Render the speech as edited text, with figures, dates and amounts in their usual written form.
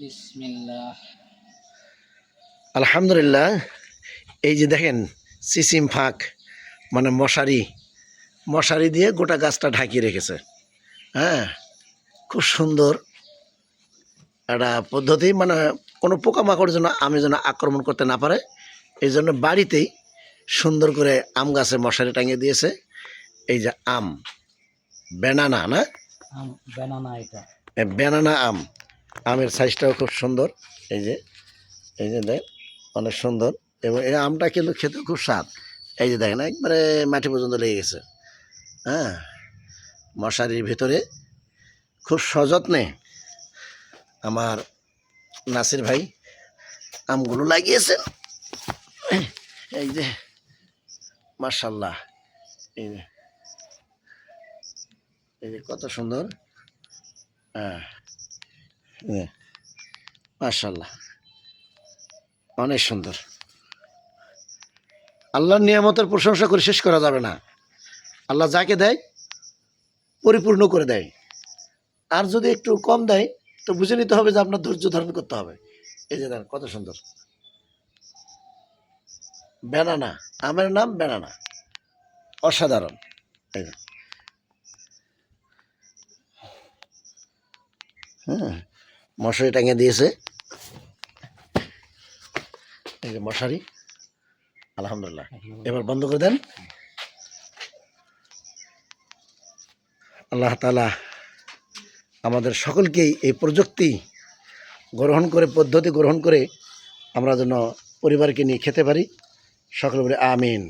বিসমিল্লাহ। আলহামদুলিল্লাহ। এই যে দেখেন সিসিম ফাঁক মানে মশারি দিয়ে গোটা গাছটা ঢাকিয়ে রেখেছে। হ্যাঁ, খুব সুন্দর একটা পদ্ধতি, মানে কোনো পোকামাকড় যেন যেন আক্রমণ করতে না পারে, এই জন্য বাড়িতেই সুন্দর করে আম গাছে মশারি টাঙিয়ে দিয়েছে। এই যে আম, ব্যানানা না, ব্যানানা, এটা ব্যানানা আম, আমের সাইজটাও খুব সুন্দর। এই যে দেখ, অনেক সুন্দর, এবং এই আমটা কিন্তু খেতে খুব স্বাদ। এই যে দেখেন একবারে মাটি পর্যন্ত লেগে গেছে। হ্যাঁ, মশারির ভিতরে খুব সযত্নে আমার নাসির ভাই আমগুলো লাগিয়েছেন। এই যে মাশাল্লাহ, এই যে কত সুন্দর। হ্যাঁ, মাশাল্লাহ, অনেক সুন্দর। আল্লাহর নিয়ামতের প্রশংসা করে শেষ করা যাবে না। আল্লাহ যাকে দেয় পরিপূর্ণ করে দেয়, আর যদি একটু কম দেয় তো বুঝে নিতে হবে যে আপনার ধৈর্য ধারণ করতে হবে। এই যে দেখেন কত সুন্দর ব্যানানা, আমের নাম ব্যানানা, অসাধারণ। এই যে, হ্যাঁ, মশারি টাঙিয়ে দিয়েছে। এই যে মশারি, আলহামদুলিল্লাহ। এবার বন্ধ করে দেন। আল্লাহ তাআলা আমাদের সকলকেই এই প্রযুক্তি পদ্ধতি গ্রহণ করে আমরা যেন পরিবারকে নিয়ে খেতে পারি। সকলে বলে আমিন।